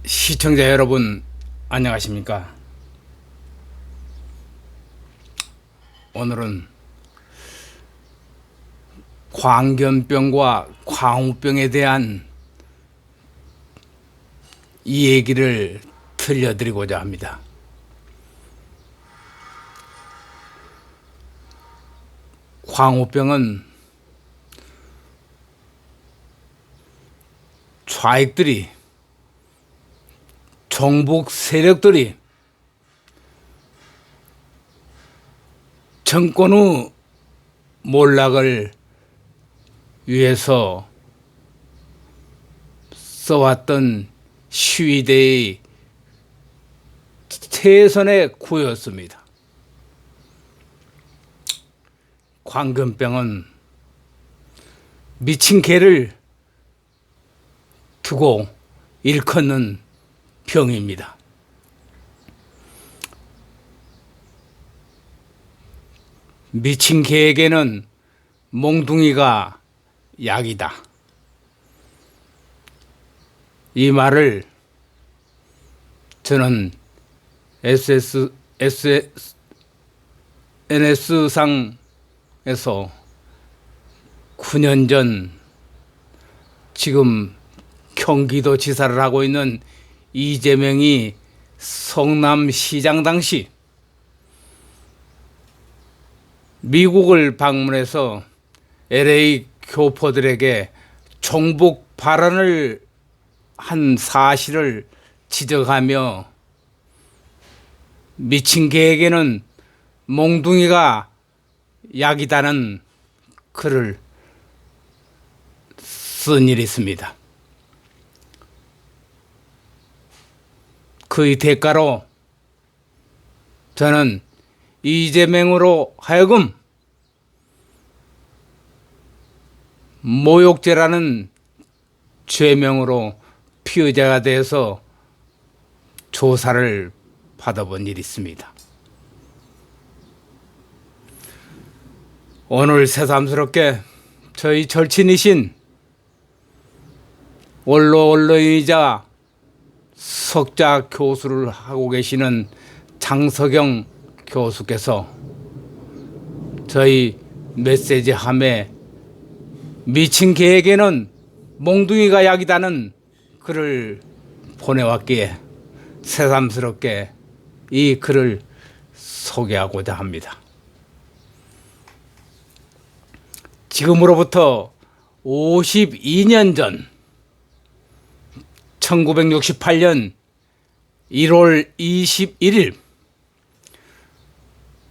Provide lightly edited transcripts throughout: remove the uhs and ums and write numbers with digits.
시청자 여러분, 안녕하십니까? 오늘은 광견병과 광우병에 대한 이 얘기를 들려드리고자 합니다. 광우병은 좌익들이, 종북 세력들이 정권의 몰락을 위해서 써왔던 시위대의 최선의 구였습니다. 광견병은 미친 개를 두고 일컫는 병입니다. 미친 개에게는 몽둥이가 약이다. 이 말을 저는 SNS상에서 9년 전 지금 경기도지사를 하고 있는 이재명이 성남시장 당시 미국을 방문해서 LA 교포들에게 종북 발언을 한 사실을 지적하며 미친 개에게는 몽둥이가 약이다는 글을 쓴 일이 있습니다. 그의 대가로 저는 이재명으로 하여금 모욕죄라는 죄명으로 피의자가 돼서 조사를 받아본 일이 있습니다. 오늘 새삼스럽게 저희 절친이신 원로이자 석자 교수를 하고 계시는 장석영 교수께서 저희 메시지함에 미친 개에게는 몽둥이가 약이다는 글을 보내왔기에 새삼스럽게 이 글을 소개하고자 합니다. 지금으로부터 52년 전 1968년 1월 21일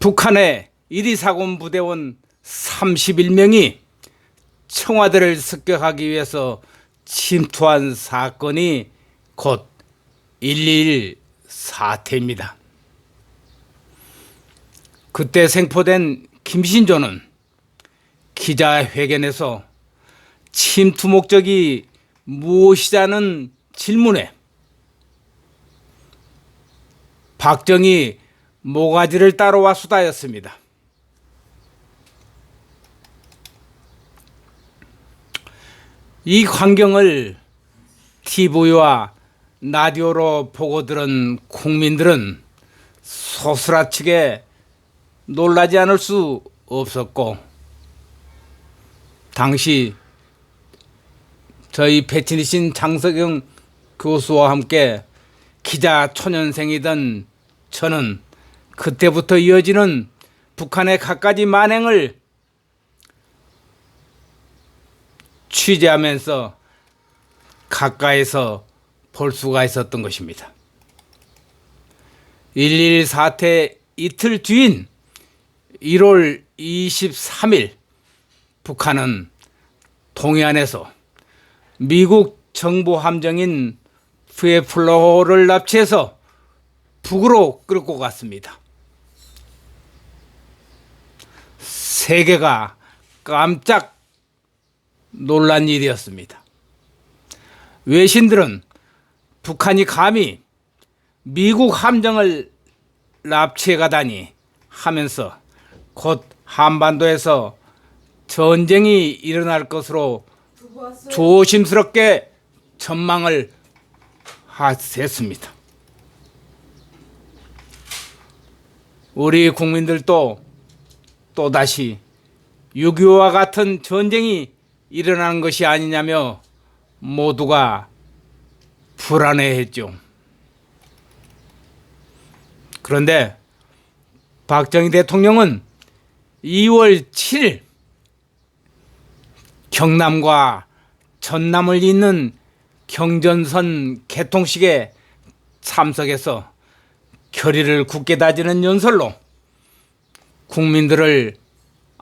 북한의 1.2사군 부대원 31명이 청와대를 습격하기 위해서 침투한 사건이 곧 1.2.1 사태입니다. 그때 생포된 김신조는 기자회견에서 침투 목적이 무엇이냐는 질문에 박정희 모가지를 따라와 수다였습니다. 이 광경을 TV와 라디오로 보고 들은 국민들은 소스라치게 놀라지 않을 수 없었고, 당시 저희 패친이신 장석영 교수와 함께 기자 초년생이던 저는 그때부터 이어지는 북한의 갖가지 만행을 취재하면서 가까이서 볼 수가 있었던 것입니다. 1.1 사태 이틀 뒤인 1월 23일 북한은 동해안에서 미국 정보 함정인 푸에플로호를 납치해서 북으로 끌고 갔습니다. 세계가 깜짝 놀란 일이었습니다. 외신들은 북한이 감히 미국 함정을 납치해 가다니 하면서 곧 한반도에서 전쟁이 일어날 것으로 조심스럽게 전망을 하셨습니다. 우리 국민들도 또다시 6.25와 같은 전쟁이 일어나는 것이 아니냐며 모두가 불안해했죠. 그런데 박정희 대통령은 2월 7일 경남과 전남을 잇는 경전선 개통식에 참석해서 결의를 굳게 다지는 연설로 국민들을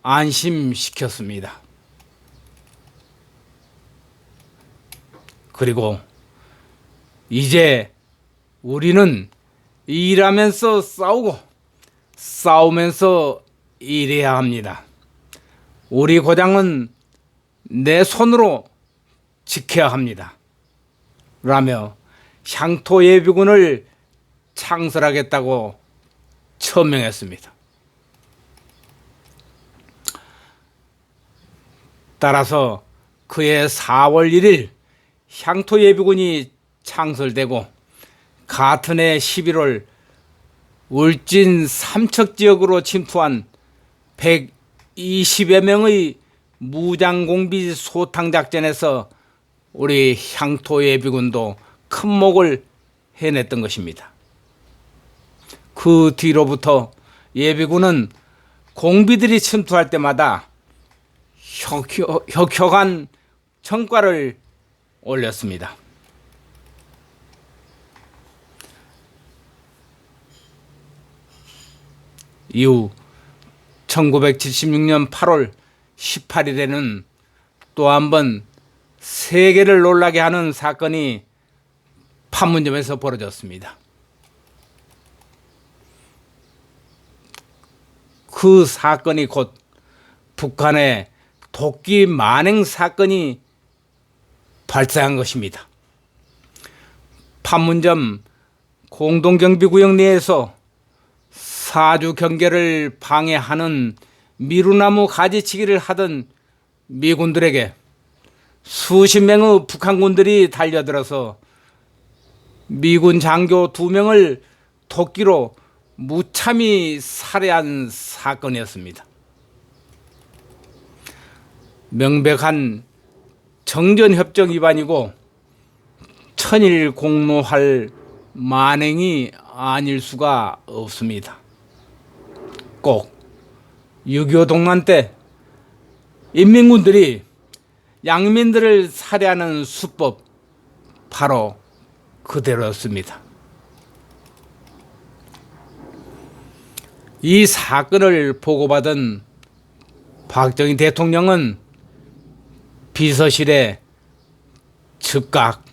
안심시켰습니다. 그리고 이제 우리는 일하면서 싸우고 싸우면서 일해야 합니다. 우리 고장은 내 손으로 지켜야 합니다. 라며 향토 예비군을 창설하겠다고 천명했습니다. 따라서 그해 4월 1일 향토 예비군이 창설되고 같은 해 11월 울진 삼척 지역으로 침투한 120여 명의 무장공비 소탕작전에서 우리 향토 예비군도 큰 목을 해냈던 것입니다. 그 뒤로부터 예비군은 공비들이 침투할 때마다 혁혁한 성과를 올렸습니다. 이후 1976년 8월 18일에는 또 한 번 세계를 놀라게 하는 사건이 판문점에서 벌어졌습니다. 그 사건이 곧 북한의 도끼 만행 사건이 발생한 것입니다. 판문점 공동경비구역 내에서 사주 경계를 방해하는 미루나무 가지치기를 하던 미군들에게 수십 명의 북한군들이 달려들어서 미군 장교 2명을 도끼로 무참히 살해한 사건이었습니다. 명백한 정전협정 위반이고 천일 공로할 만행이 아닐 수가 없습니다. 꼭 6.25 동란 때 인민군들이 양민들을 살해하는 수법 바로 그대로였습니다. 이 사건을 보고받은 박정희 대통령은 비서실에 즉각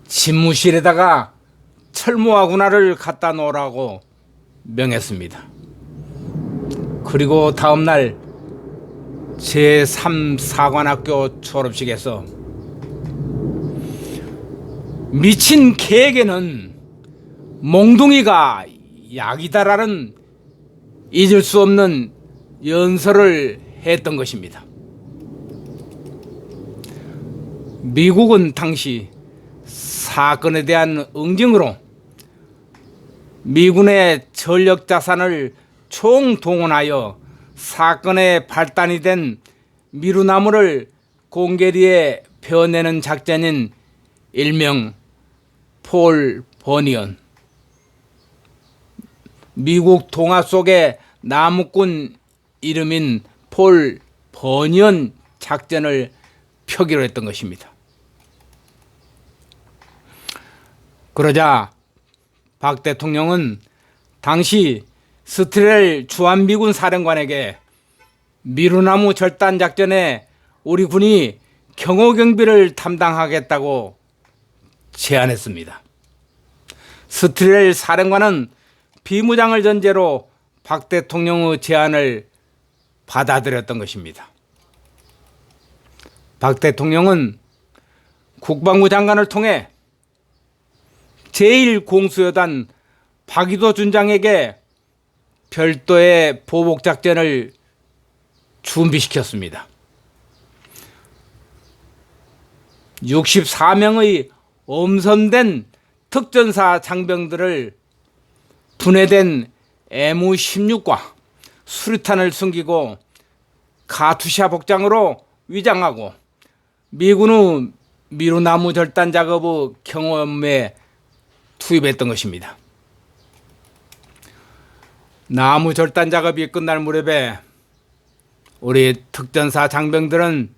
집무실에다가 철모아군화를 갖다 놓으라고 명했습니다. 그리고 다음날 제3사관학교 졸업식에서 미친 개에게는 몽둥이가 약이다라는 잊을 수 없는 연설을 했던 것입니다. 미국은 당시 사건에 대한 응징으로 미군의 전력 자산을 총동원하여 사건의 발단이 된 미루나무를 공개리에 베어내는 작전인 일명 폴 버니언, 미국 동화 속의 나무꾼 이름인 폴 버니언 작전을 펴기로 했던 것입니다. 그러자 박 대통령은 당시 스트렐 주한미군 사령관에게 미루나무 절단 작전에 우리 군이 경호경비를 담당하겠다고 제안했습니다. 스트렐 사령관은 비무장을 전제로 박 대통령의 제안을 받아들였던 것입니다. 박 대통령은 국방부 장관을 통해 제1공수여단 박이도 준장에게 별도의 보복작전을 준비시켰습니다. 64명의 엄선된 특전사 장병들을 분해된 M16과 수류탄을 숨기고 카투샤 복장으로 위장하고 미군의 미루나무 절단 작업의 경험에 투입했던 것입니다. 나무 절단 작업이 끝날 무렵에 우리 특전사 장병들은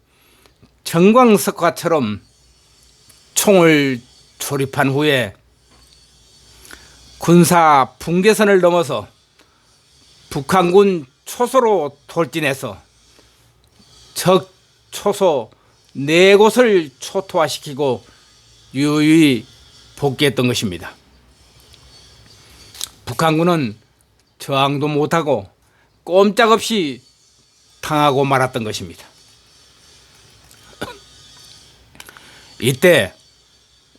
정광석화처럼 총을 조립한 후에 군사 분계선을 넘어서 북한군 초소로 돌진해서 적 초소 4곳을 초토화시키고 유유히 복귀했던 것입니다. 북한군은 저항도 못하고 꼼짝없이 당하고 말았던 것입니다. 이때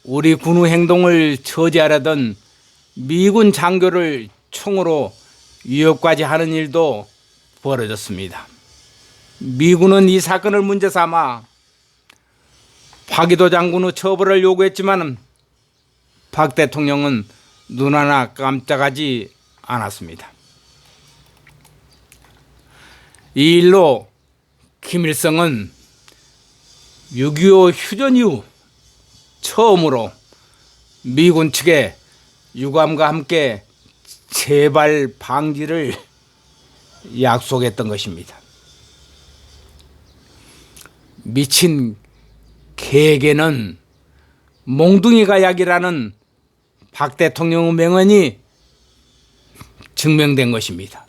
우리 군의 행동을 저지하려던 미군 장교를 총으로 위협까지 하는 일도 벌어졌습니다. 미군은 이 사건을 문제 삼아 박이도 장군의 처벌을 요구했지만 박 대통령은 눈 하나 깜짝하지 않았습니다. 이 일로 김일성은 6.25 휴전 이후 처음으로 미군 측에 유감과 함께 재발 방지를 약속했던 것입니다. 미친 개에게는 몽둥이가 약이라는 박 대통령의 명언이 증명된 것입니다.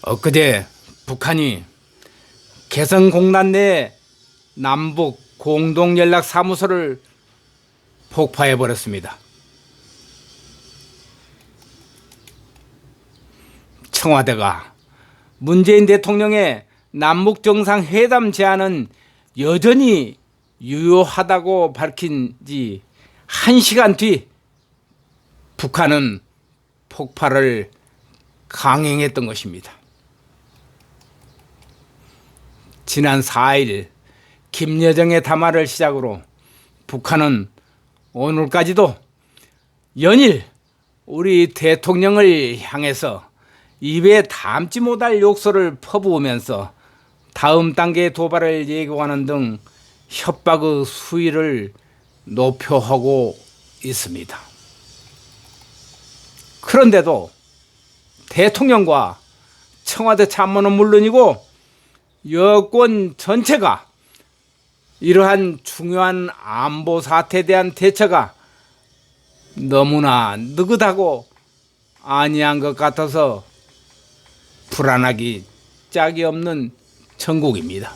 엊그제 북한이 개성공단 내 남북 공동연락사무소를 폭파해버렸습니다. 청와대가 문재인 대통령의 남북정상회담 제안은 여전히 유효하다고 밝힌 지 1시간 뒤 북한은 폭발을 강행했던 것입니다. 지난 4일 김여정의 담화를 시작으로 북한은 오늘까지도 연일 우리 대통령을 향해서 입에 담지 못할 욕설을 퍼부으면서 다음 단계의 도발을 예고하는 등 협박의 수위를 높여하고 있습니다. 그런데도 대통령과 청와대 참모는 물론이고 여권 전체가 이러한 중요한 안보 사태에 대한 대처가 너무나 느긋하고 안이한 것 같아서 불안하기 짝이 없는 정국입니다.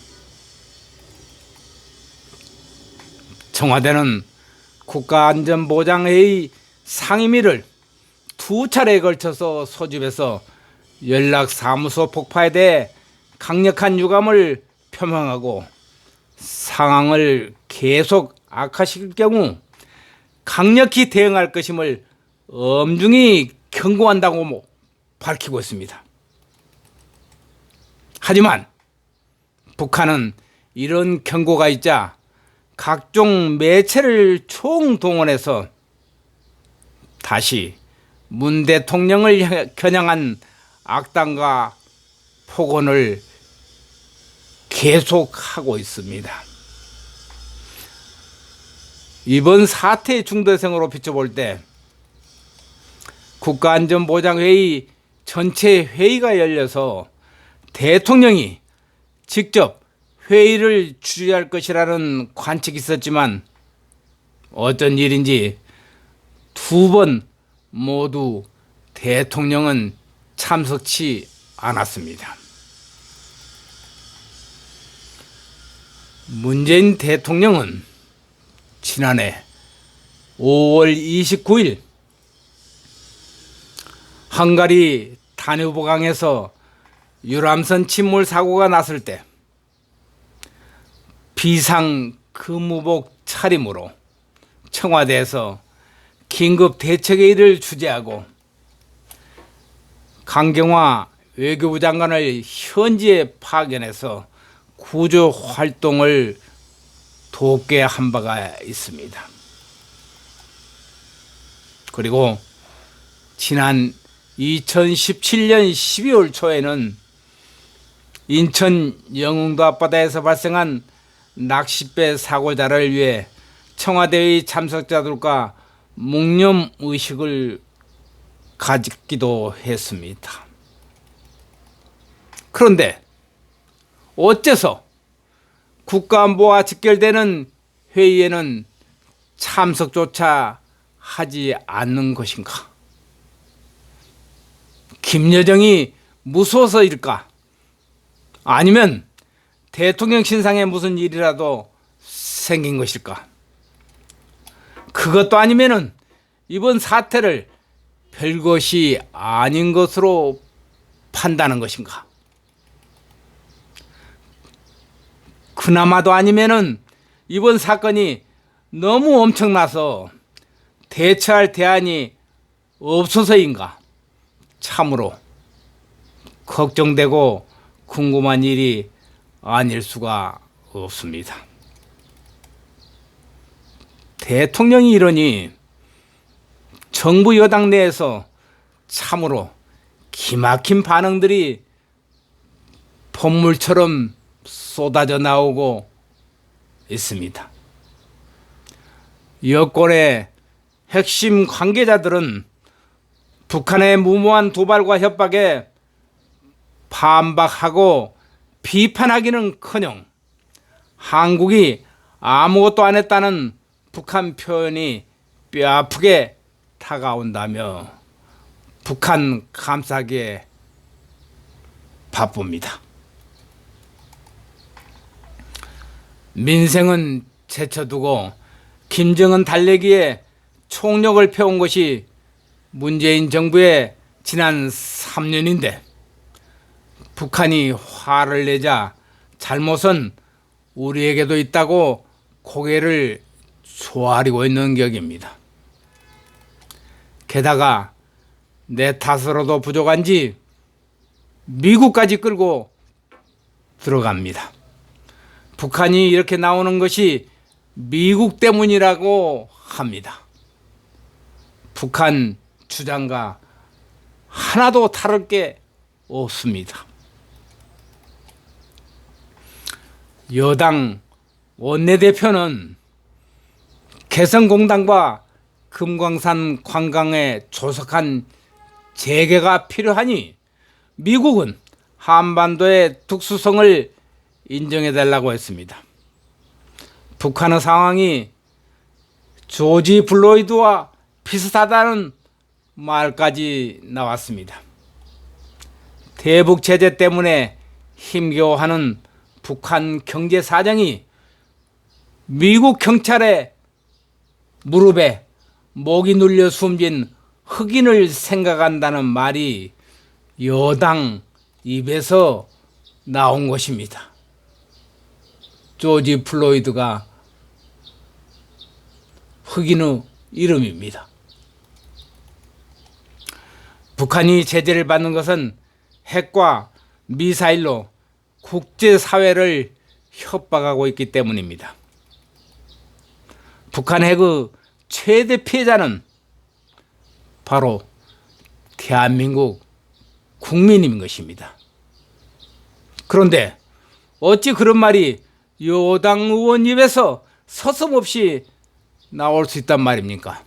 청와대는 국가안전보장회의 상임위를 2차례에 걸쳐서 소집해서 연락사무소 폭파에 대해 강력한 유감을 표명하고 상황을 계속 악화시킬 경우 강력히 대응할 것임을 엄중히 경고한다고 밝히고 있습니다. 하지만 북한은 이런 경고가 있자 각종 매체를 총동원해서 다시 문 대통령을 겨냥한 악담과 폭언을 계속하고 있습니다. 이번 사태의 중대성으로 비춰볼 때 국가안전보장회의 전체 회의가 열려서 대통령이 직접 회의를 주재할 것이라는 관측이 있었지만 어쩐 일인지 2번 모두 대통령은 참석치 않았습니다. 문재인 대통령은 지난해 5월 29일 헝가리 다뉴브강에서 유람선 침몰 사고가 났을 때 비상 근무복 차림으로 청와대에서 긴급 대책회의를 주재하고 강경화 외교부 장관을 현지에 파견해서 구조 활동을 돕게 한 바가 있습니다. 그리고 지난 2017년 12월 초에는 인천 영흥도 앞바다에서 발생한 낚싯배 사고자를 위해 청와대의 참석자들과 묵념의식을 가지기도 했습니다. 그런데 어째서 국가안보와 직결되는 회의에는 참석조차 하지 않는 것인가? 김여정이 무서워서일까? 아니면 대통령 신상에 무슨 일이라도 생긴 것일까? 그것도 아니면은 이번 사태를 별것이 아닌 것으로 판단한 것인가? 그나마도 아니면은 이번 사건이 너무 엄청나서 대처할 대안이 없어서인가? 참으로 걱정되고 궁금한 일이 아닐 수가 없습니다. 대통령이 이러니 정부 여당 내에서 참으로 기막힌 반응들이 폭물처럼 쏟아져 나오고 있습니다. 여권의 핵심 관계자들은 북한의 무모한 도발과 협박에 반박하고 비판하기는커녕 한국이 아무것도 안 했다는 북한 표현이 뼈아프게 다가온다며 북한 감싸기에 바쁩니다. 민생은 제쳐두고 김정은 달래기에 총력을 펴온 것이 문재인 정부의 지난 3년인데 북한이 화를 내자 잘못은 우리에게도 있다고 고개를 조아리고 있는 격입니다. 게다가 내 탓으로도 부족한지 미국까지 끌고 들어갑니다. 북한이 이렇게 나오는 것이 미국 때문이라고 합니다. 북한 주장과 하나도 다를 게 없습니다. 여당 원내대표는 개성공단과 금강산 관광에 조속한 재개가 필요하니 미국은 한반도의 특수성을 인정해달라고 했습니다. 북한의 상황이 조지 플로이드와 비슷하다는 말까지 나왔습니다. 대북 제재 때문에 힘겨워하는 북한 경제 사정이 미국 경찰의 무릎에 목이 눌려 숨진 흑인을 생각한다는 말이 여당 입에서 나온 것입니다. 조지 플로이드가 흑인의 이름입니다. 북한이 제재를 받는 것은 핵과 미사일로 국제사회를 협박하고 있기 때문입니다. 북한 핵의 최대 피해자는 바로 대한민국 국민인 것입니다. 그런데 어찌 그런 말이 여당 의원 입에서 서슴없이 나올 수 있단 말입니까?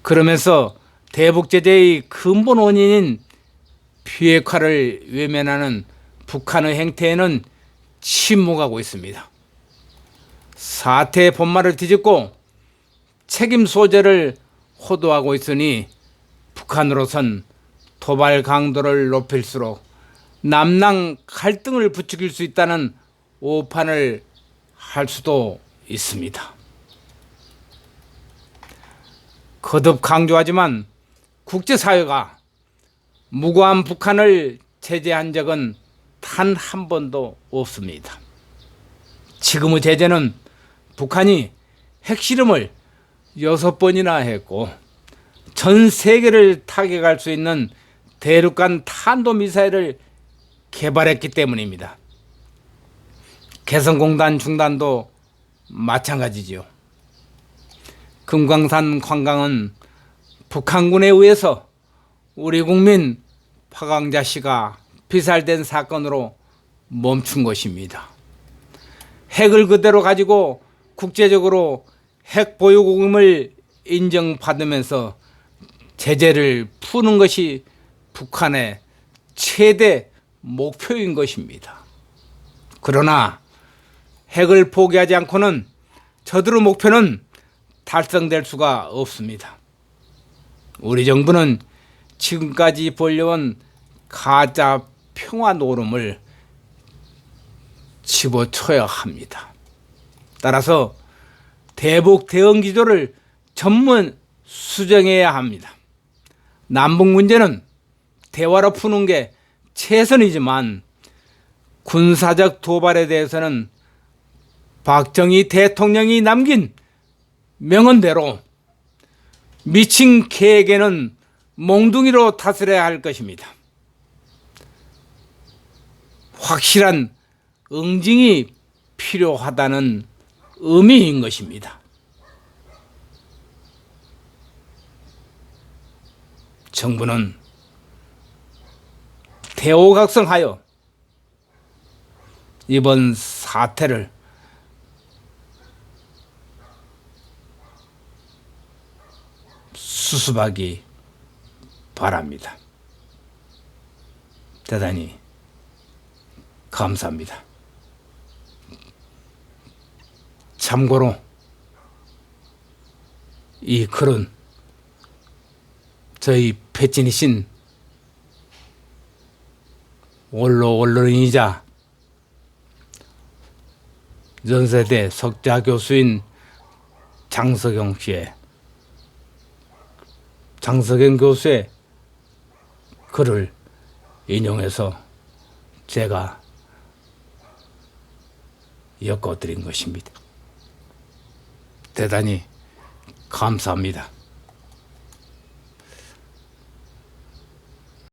그러면서 대북 제재의 근본 원인인 비핵화를 외면하는 북한의 행태에는 침묵하고 있습니다. 사태의 본말을 뒤집고 책임 소재를 호도하고 있으니 북한으로선 도발 강도를 높일수록 남남 갈등을 부추길 수 있다는 오판을 할 수도 있습니다. 거듭 강조하지만 국제사회가 무고한 북한을 제재한 적은 단 한 번도 없습니다. 지금의 제재는 북한이 핵실험을 6번이나 했고 전 세계를 타격할 수 있는 대륙간 탄도미사일을 개발했기 때문입니다. 개성공단 중단도 마찬가지지요. 금강산 관광은 북한군에 의해서 우리 국민 파광자 씨가 피살된 사건으로 멈춘 것입니다. 핵을 그대로 가지고 국제적으로 핵 보유국임을 인정받으면서 제재를 푸는 것이 북한의 최대 목표인 것입니다. 그러나 핵을 포기하지 않고는 저들의 목표는 달성될 수가 없습니다. 우리 정부는 지금까지 벌려온 가짜 평화 노름을 집어쳐야 합니다. 따라서 대북 대응 기조를 전면 수정해야 합니다. 남북 문제는 대화로 푸는 게 최선이지만 군사적 도발에 대해서는 박정희 대통령이 남긴 명언대로 미친 개에게는 몽둥이로 다스려야 할 것입니다. 확실한 응징이 필요하다는 의미인 것입니다. 정부는 대오각성하여 이번 사태를 수습하기 바랍니다. 대단히 감사합니다. 참고로 이 글은 저희 패친이신 언론인이자 연세대 석좌 교수인 장석영 교수의 글을 인용해서 제가 엮어드린 것입니다. 대단히 감사합니다.